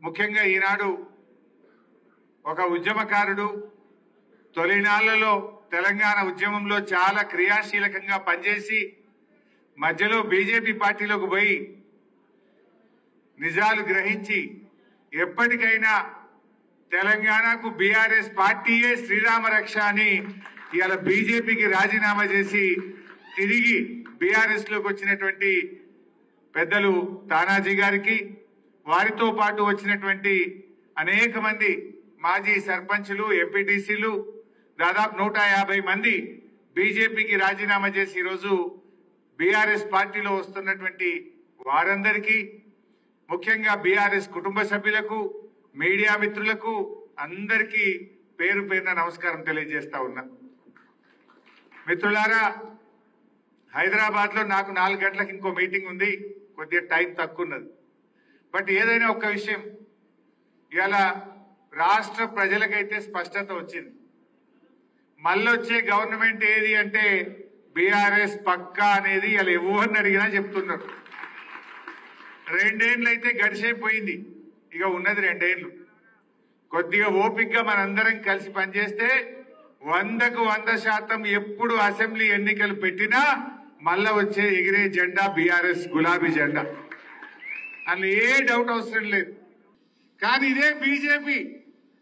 ముఖ్యంగా ఈనాడు ఒక ఉద్యమకారుడు తొలినాళ్లలో తెలంగాణ ఉద్యమంలో చాలా క్రియాశీలకంగా పనిచేసి మధ్యలో బీజేపీ పార్టీలోకి పోయి నిజాలు గ్రహించి ఎప్పటికైనా తెలంగాణకు బీఆర్ఎస్ పార్టీయే శ్రీరామ రక్ష అని ఇవాళ బీజేపీకి రాజీనామా చేసి తిరిగి బీఆర్ఎస్ లోకి వచ్చినటువంటి పెద్దలు తానాజీ గారికి వారితో పాటు వచ్చినటువంటి అనేక మంది మాజీ సర్పంచులు ఎంపీటీసీలు దాదాపు 150 మంది బీజేపీకి రాజీనామా చేసి ఈరోజు బీఆర్ఎస్ పార్టీలో వస్తున్నటువంటి వారందరికీ ముఖ్యంగా బీఆర్ఎస్ కుటుంబ సభ్యులకు మీడియా మిత్రులకు అందరికీ పేరు పేరున నమస్కారం తెలియజేస్తా ఉన్నా. మిత్రులారా, హైదరాబాద్ లో నాకు 4 గంటలకు ఇంకో మీటింగ్ ఉంది, కొద్దిగా టైం తక్కువ ఉన్నది. బట్ ఏదైనా ఒక్క విషయం ఇవాళ రాష్ట్ర ప్రజలకైతే స్పష్టత వచ్చింది. మళ్ళొచ్చే గవర్నమెంట్ ఏది అంటే బీఆర్ఎస్ పక్కా అనేది ఇలా ఎవరిని అడిగినా చెప్తున్నారు. 2 ఏళ్ళు అయితే గడిచిపోయింది, ఇక ఉన్నది 2 ఏళ్ళు. కొద్దిగా ఓపికగా మనందరం కలిసి పనిచేస్తే 100కు 100% ఎప్పుడు అసెంబ్లీ ఎన్నికలు పెట్టినా మళ్ళా వచ్చే ఎగిరే జెండా బీఆర్ఎస్ గులాబీ జెండా, అందులో ఏ డౌట్ అవసరం లేదు. కానీ ఇదే బీజేపీ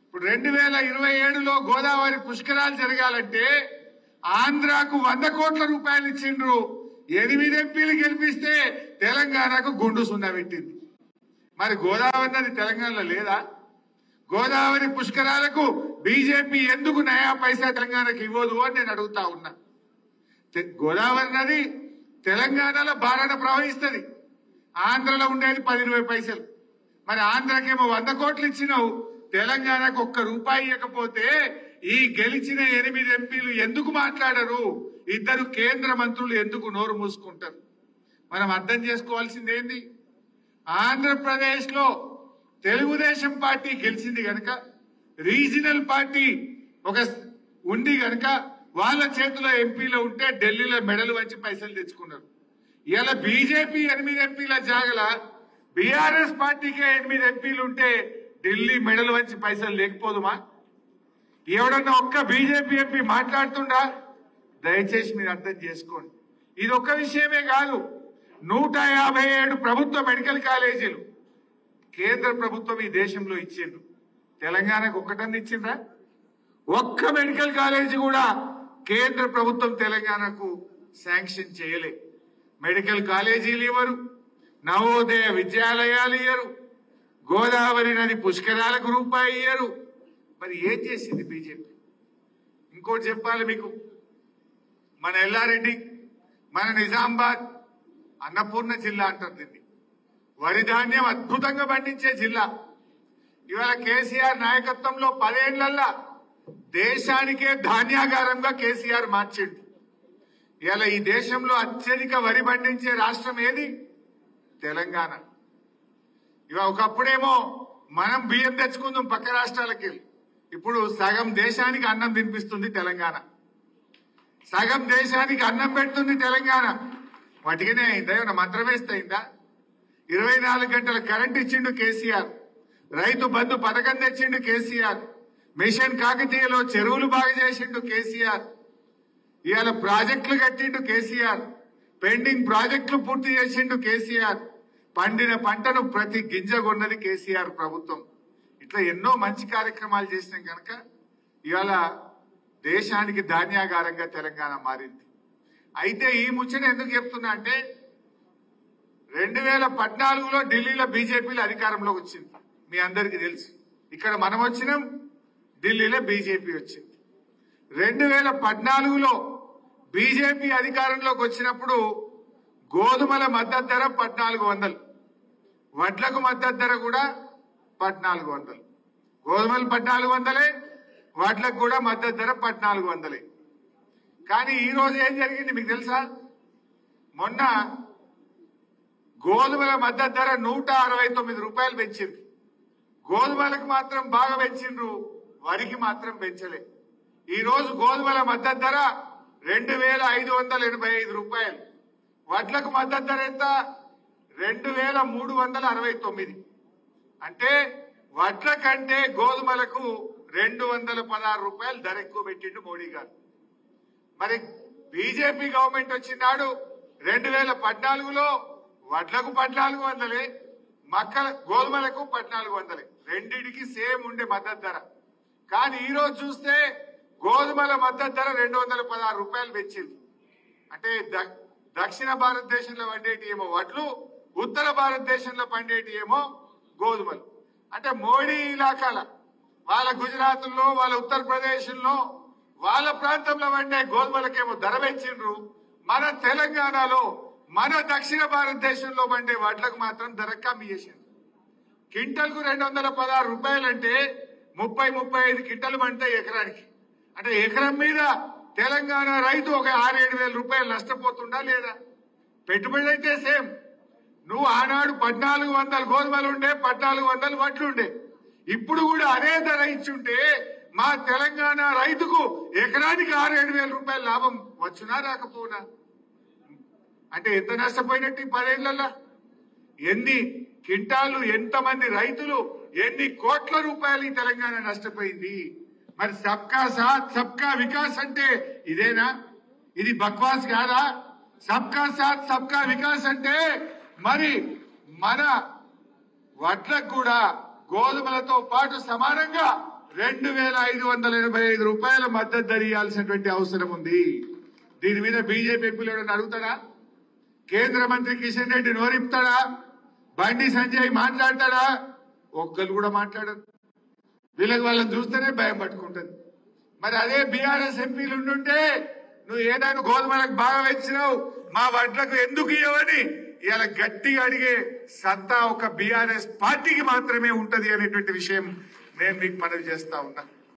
ఇప్పుడు 2027లో గోదావరి పుష్కరాలు జరగాలంటే ఆంధ్రాకు 100 కోట్ల రూపాయలు ఇచ్చిండ్రు. 8 ఎంపీలు గెలిపిస్తే తెలంగాణకు గుండు సున్నా పెట్టింది. మరి గోదావరి నది తెలంగాణలో లేదా? గోదావరి పుష్కరాలకు బీజేపీ ఎందుకు నయా పైసా తెలంగాణకు ఇవ్వదు అని నేను అడుగుతా ఉన్నా. గోదావరి నది తెలంగాణలో బారాన ప్రవహిస్తుంది, ఆంధ్రలో ఉండేది 10-20 పైసలు. మరి ఆంధ్రకేమో 100 కోట్లు ఇచ్చినావు, తెలంగాణకు ఒక్క రూపాయి ఇవ్వకపోతే ఈ గెలిచిన 8 ఎంపీలు ఎందుకు మాట్లాడరు? 2 కేంద్ర మంత్రులు ఎందుకు నోరు మూసుకుంటారు? మనం అర్థం చేసుకోవాల్సింది ఏంది? ఆంధ్రప్రదేశ్ లో తెలుగుదేశం పార్టీ గెలిచింది గనక, రీజనల్ పార్టీ ఒక ఉంది గనక వాళ్ళ చేతిలో ఎంపీలు ఉంటే ఢిల్లీలో మెడలు వంచి పైసలు తెచ్చుకున్నారు. ఇలా బీజేపీ 8 ఎంపీల జాగల బీఆర్ఎస్ పార్టీకే 8 ఎంపీలు ఉంటే ఢిల్లీ మెడలు వంచి పైసలు లేకపోదుమా? ఎవడన్నా ఒక్క బీజేపీ ఎంపీ మాట్లాడుతుండా? దయచేసి మీరు అర్థం చేసుకోండి. ఇది ఒక్క విషయమే కాదు, 157 ప్రభుత్వ మెడికల్ కాలేజీలు కేంద్ర ప్రభుత్వం ఈ దేశంలో ఇచ్చిండ్రు. తెలంగాణకు ఒక్కటన్నా ఇచ్చిండ్రా? ఒక్క మెడికల్ కాలేజీ కూడా కేంద్ర ప్రభుత్వం తెలంగాణకు శాంక్షన్ చేయలే. మెడికల్ కాలేజీలు ఇవ్వరు, నవోదయ విద్యాలయాలు ఇయ్యరు, గోదావరి నది పుష్కరాలకు రూపాయి ఇయ్యరు. మరి ఏం చేసింది బీజేపీ? ఇంకోటి చెప్పాలి మీకు, మన ఎల్లారెడ్డి, మన నిజామాబాద్ అన్నపూర్ణ జిల్లా అంటారు దీన్ని. వరి ధాన్యం అద్భుతంగా పండించే జిల్లా. ఇవాళ కేసీఆర్ నాయకత్వంలో 10 ఏళ్లల్లా దేశానికే ధాన్యాగారంగా కేసీఆర్ మార్చిండు. ఇవాళ ఈ దేశంలో అత్యధిక వరి పండించే రాష్ట్రం ఏది? తెలంగాణ. ఇవాళ ఒకప్పుడేమో మనం బియ్యం తెచ్చుకుందాం పక్క రాష్ట్రాలకి, ఇప్పుడు సగం దేశానికి అన్నం తినిపిస్తుంది తెలంగాణ, సగం దేశానికి అన్నం పెడుతుంది తెలంగాణ. వాటికనే అయిందా? ఏమన్నా మంత్రం వేస్తే అయిందా? 24 గంటల కరెంట్ ఇచ్చిండు కేసీఆర్, రైతు బంధు పథకం తెచ్చిండు కేసీఆర్, మిషన్ కాకతీయలో చెరువులు బాగా చేసిండు కేసీఆర్, ఇవాళ ప్రాజెక్టులు కట్టిండు కేసీఆర్, పెండింగ్ ప్రాజెక్టులు పూర్తి చేసిండు కేసీఆర్, పండిన పంటను ప్రతి గింజ కొన్నది కేసీఆర్ ప్రభుత్వం. ఇట్లా ఎన్నో మంచి కార్యక్రమాలు చేసినాం కనుక ఇవాళ దేశానికి ధాన్యాగారంగా తెలంగాణ మారింది. అయితే ఈ ముచ్చట ఎందుకు చెప్తున్నా అంటే 2014లో ఢిల్లీలో బీజేపీలో అధికారంలోకి వచ్చింది, మీ అందరికీ తెలుసు. ఇక్కడ మనం వచ్చినాం, ఢిల్లీలో బీజేపీ వచ్చింది. 2014లో బీజేపీ అధికారంలోకి వచ్చినప్పుడు గోధుమల మద్దతు ధర 1400, వడ్లకు మద్దతు ధర కూడా 1400. గోధుమలు 1400, వడ్లకు కూడా మద్దతు ధర 1400. కానీ ఈ రోజు ఏం జరిగింది మీకు తెలుసా? మొన్న గోధుమల మద్దతు ధర 169 రూపాయలు పెంచింది. గోధుమలకు మాత్రం బాగా పెంచిండ్రు, వరికి మాత్రం పెంచలే. ఈ రోజు గోధుమల మద్దతు ధర 2585 రూపాయలు, వడ్లకు మద్దతు ధర ఎంత? 2369. అంటే వడ్ల కంటే గోధుమలకు 216 రూపాయలు ధర ఎక్కువ పెట్టిండు మోడీ గారు. మరి బీజేపీ గవర్నమెంట్ వచ్చినాడు 2014లో వడ్లకు 1400, గోధుమలకు 1400, రెండింటికి సేమ్ ఉండే మద్దతు ధర. కానీ ఈ రోజు చూస్తే గోధుమల మద్దతు ధర 216 రూపాయలు పెంచింది. అంటే దక్షిణ భారతదేశంలో పండేటి ఏమో వడ్లు, ఉత్తర భారతదేశంలో పండేటి ఏమో గోధుమలు. అంటే మోడీ ఇలాకాల వాళ్ళ గుజరాత్లో, వాళ్ళ ఉత్తరప్రదేశ్ లో, వాళ్ళ ప్రాంతంలో పండే గోధుమలకేమో ధర పెంచిండ్రు. మన తెలంగాణలో, మన దక్షిణ భారతదేశంలో పండే వడ్లకు మాత్రం ధర కమ్మి చేసిండ్రు. క్వింటల్కు 216 రూపాయలంటే 30-35 క్వింటలు పంటే ఎకరానికి. అంటే ఎకరం మీద తెలంగాణ రైతు ఒక 6-7 వేల రూపాయలు నష్టపోతుండా లేదా? పెట్టుబడి అయితే సేమ్. నువ్వు ఆనాడు 1400 గోధుమలు ఉండే, 1400 వడ్లుండే. ఇప్పుడు కూడా అదే ధర ఇచ్చుంటే మా తెలంగాణ రైతుకు ఎకరానికి 6-7 వేల రూపాయల లాభం వచ్చునా రాకపోనా? అంటే ఎంత నష్టపోయినట్టు ఈ 10 ఏళ్లలో? ఎన్ని క్వింటాలు, ఎంతమంది రైతులు, ఎన్ని కోట్ల రూపాయలు ఈ తెలంగాణ నష్టపోయింది? మరి సబ్కా సాత్ సబ్కా వికాస్ అంటే ఇదేనా? ఇది బక్వాస్ కాదా? సబ్కా సాత్ సబ్కా వికాస్ అంటే మరి మన వడ్లకు కూడా గోధుమలతో పాటు సమానంగా 2585 రూపాయల మద్దతు ధర ఇవ్వాల్సినటువంటి అవసరం ఉంది. దీని మీద బీజేపీ ఎంపీలు ఎవరైనా అడుగుతారా? కేంద్ర మంత్రి కిషన్ రెడ్డి నోరిపుతాడా? బండి సంజయ్ మాట్లాడతాడా? ఒక్కరు కూడా మాట్లాడరు. వీళ్ళకి వాళ్ళని చూస్తేనే భయం పట్టుకుంటుంది. మరి అదే బీఆర్ఎస్ ఎంపీలు ఉండుంటే నువ్వు ఏదైనా గోధుమలకు బాగా వచ్చినావు, మా వడ్లకు ఎందుకు ఇవ్వని ఇలా గట్టిగా అడిగే సత్తా ఒక బీఆర్ఎస్ పార్టీకి మాత్రమే ఉంటది అనేటువంటి విషయం నేను మీకు మనవి చేస్తా ఉన్నా.